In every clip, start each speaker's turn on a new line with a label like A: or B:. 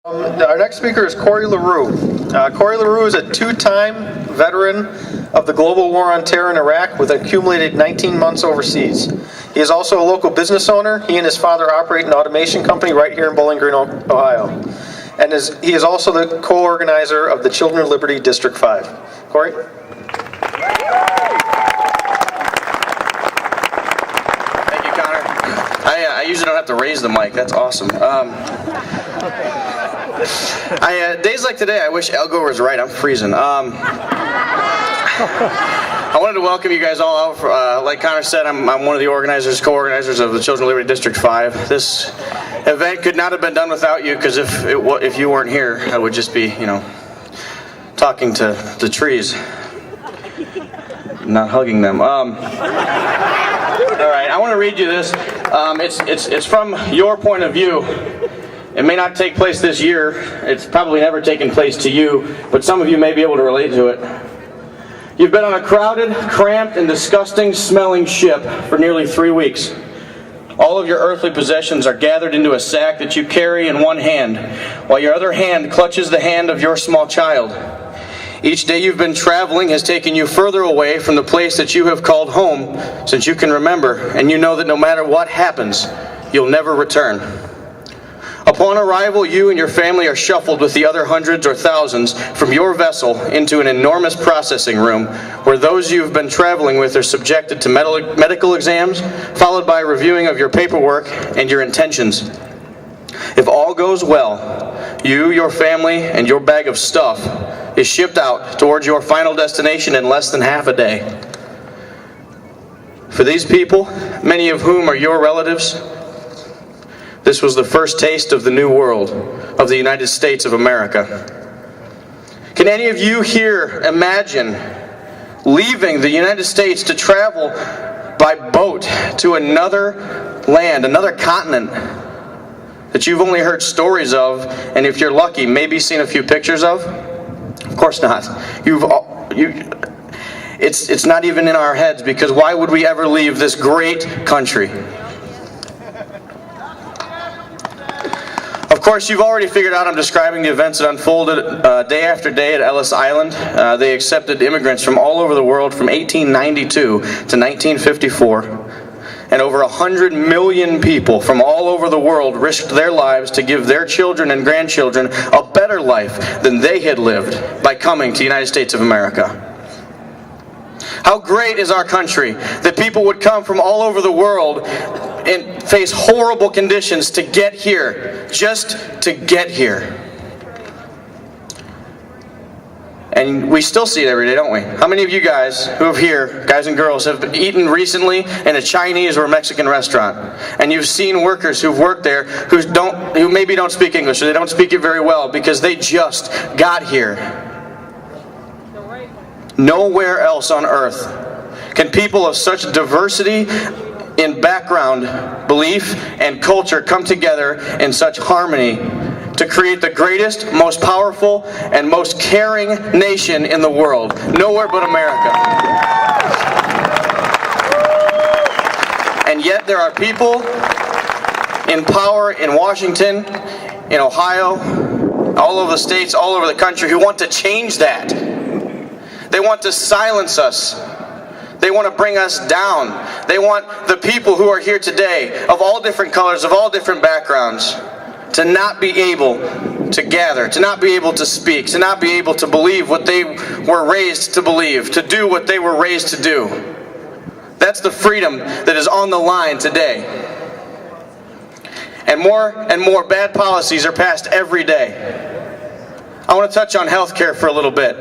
A: Our next speaker is LeRoux. LeRoux is a two-time veteran of the global war on terror in Iraq with accumulated 19 months overseas. He is also a local business owner. He and his father operate an automation company right here in Bowling Green, Ohio. And he is also the co-organizer of the Children of Liberty District 5. Corey?
B: Thank you, Connor. I usually don't have to raise the mic. That's awesome. Days like today, I wish Elgo was right. I'm freezing. I wanted to welcome you guys all out. Like Connor said, I'm one of the organizers, co-organizers of the Children of Liberty District 5. This event could not have been done without you, because if you weren't here, I would just be, talking to the trees, not hugging them. All right, I want to read you this. It's from your point of view. It may not take place this year. It's probably never taken place to you, but some of you may be able to relate to it. You've been on a crowded, cramped, and disgusting smelling ship for nearly 3 weeks. All of your earthly possessions are gathered into a sack that you carry in one hand, while your other hand clutches the hand of your small child. Each day you've been traveling has taken you further away from the place that you have called home since you can remember, and you know that no matter what happens, you'll never return. Upon arrival, you and your family are shuffled with the other hundreds or thousands from your vessel into an enormous processing room where those you've been traveling with are subjected to medical exams, followed by a reviewing of your paperwork and your intentions. If all goes well, you, your family, and your bag of stuff is shipped out towards your final destination in less than half a day. For these people, many of whom are your relatives, this was the first taste of the new world, of the United States of America. Can any of you here imagine leaving the United States to travel by boat to another land, another continent that you've only heard stories of, and if you're lucky, maybe seen a few pictures of? Of course not. It's not even in our heads, because why would we ever leave this great country? Of course, you've already figured out I'm describing the events that unfolded day after day at Ellis Island. They accepted immigrants from all over the world from 1892 to 1954. And over 100 million people from all over the world risked their lives to give their children and grandchildren a better life than they had lived by coming to the United States of America. How great is our country that people would come from all over the world and face horrible conditions to get here, just to get here. And we still see it every day, don't we? How many of you guys who are here, guys and girls, have eaten recently in a Chinese or Mexican restaurant? And you've seen workers who've worked there who maybe don't speak English, or they don't speak it very well because they just got here. Nowhere else on earth can people of such diversity in background, belief, and culture come together in such harmony to create the greatest, most powerful, and most caring nation in the world. Nowhere but America. And yet there are people in power in Washington, in Ohio, all over the states, all over the country who want to change that. They want to silence us. They want to bring us down. They want the people who are here today, of all different colors, of all different backgrounds, to not be able to gather, to not be able to speak, to not be able to believe what they were raised to believe, to do what they were raised to do. That's the freedom that is on the line today. And more bad policies are passed every day. I want to touch on health care for a little bit.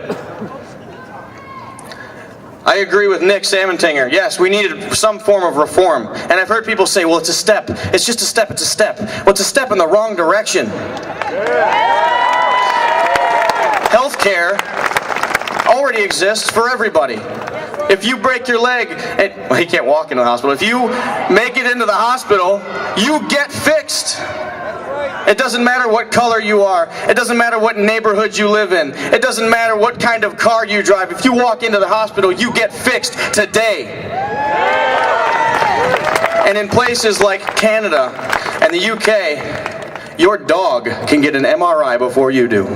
B: I agree with Nick Samantinger. Yes, we needed some form of reform. And I've heard people say, well, it's a step. It's just a step. It's a step. Well, it's a step in the wrong direction. Health care already exists for everybody. If you break your leg, well, he can't walk into the hospital. If you make it into the hospital, you get fixed. It doesn't matter what color you are. It doesn't matter what neighborhood you live in. It doesn't matter what kind of car you drive. If you walk into the hospital, you get fixed today. And in places like Canada and the UK, your dog can get an MRI before you do.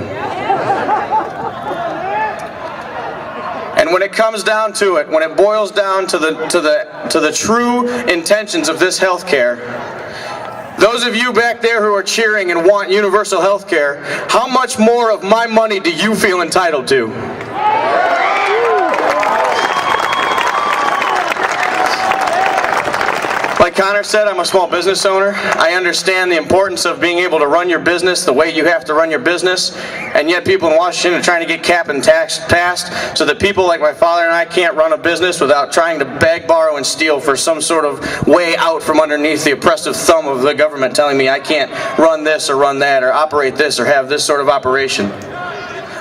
B: And when it comes down to it, when it boils down to the true intentions of this health care, those of you back there who are cheering and want universal health care, how much more of my money do you feel entitled to? Like Connor said, I'm a small business owner. I understand the importance of being able to run your business the way you have to run your business, and yet people in Washington are trying to get cap and tax passed so that people like my father and I can't run a business without trying to beg, borrow, and steal for some sort of way out from underneath the oppressive thumb of the government telling me I can't run this or run that or operate this or have this sort of operation.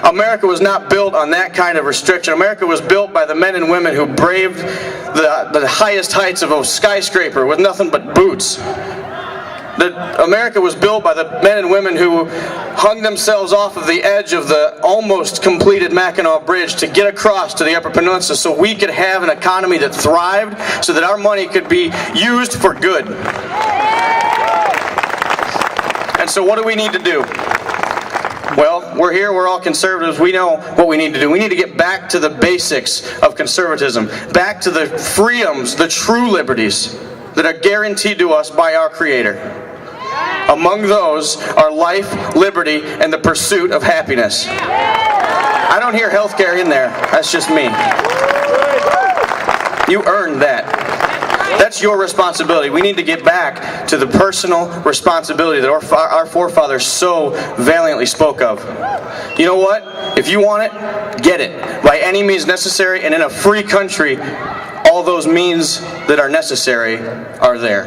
B: America was not built on that kind of restriction. America was built by the men and women who braved the highest heights of a skyscraper with nothing but boots. America was built by the men and women who hung themselves off of the edge of the almost completed Mackinac Bridge to get across to the Upper Peninsula so we could have an economy that thrived, so that our money could be used for good. And so what do we need to do? Well, we're here, we're all conservatives, we know what we need to do. We need to get back to the basics of conservatism, back to the freedoms, the true liberties that are guaranteed to us by our Creator. Among those are life, liberty, and the pursuit of happiness. I don't hear healthcare in there, that's just me. You earned that. That's your responsibility. We need to get back to the personal responsibility that our forefathers so valiantly spoke of. You know what? If you want it, get it. By any means necessary, and in a free country, all those means that are necessary are there.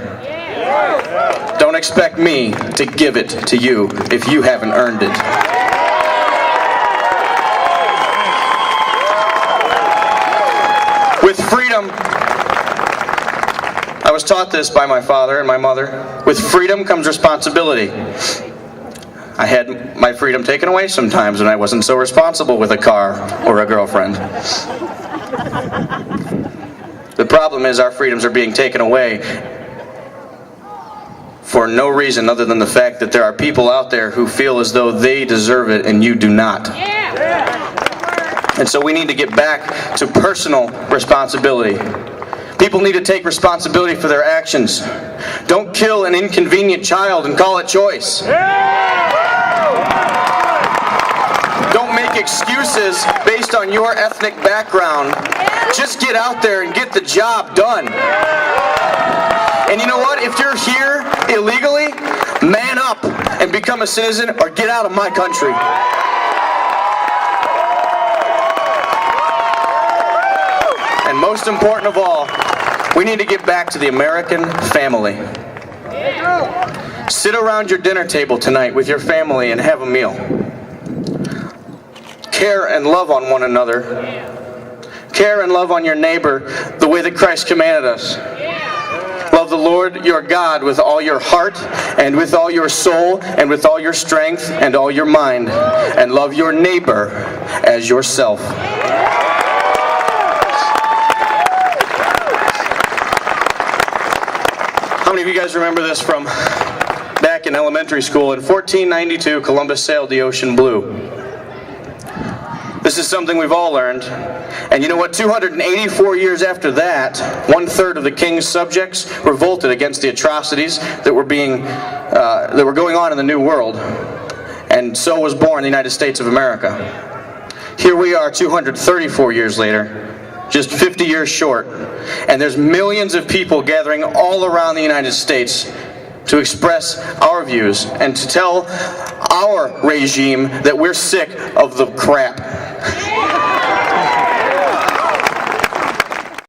B: Don't expect me to give it to you if you haven't earned it. With freedom, I was taught this by my father and my mother. With freedom comes responsibility. I had my freedom taken away sometimes when I wasn't so responsible with a car or a girlfriend. The problem is our freedoms are being taken away for no reason other than the fact that there are people out there who feel as though they deserve it and you do not. And so we need to get back to personal responsibility. People need to take responsibility for their actions. Don't kill an inconvenient child and call it choice. Don't make excuses based on your ethnic background. Just get out there and get the job done. And you know what? If you're here illegally, man up and become a citizen or get out of my country. And most important of all, we need to get back to the American family. Sit around your dinner table tonight with your family and have a meal. Care and love on one another. Care and love on your neighbor the way that Christ commanded us. Love the Lord your God with all your heart and with all your soul and with all your strength and all your mind. And love your neighbor as yourself. How many of you guys remember this from back in elementary school? In 1492, Columbus sailed the ocean blue. This is something we've all learned. And you know what? 284 years after that, 1/3 of the king's subjects revolted against the atrocities that were going on in the New World. And so was born the United States of America. Here we are 234 years later. Just 50 years short, and there's millions of people gathering all around the United States to express our views and to tell our regime that we're sick of the crap.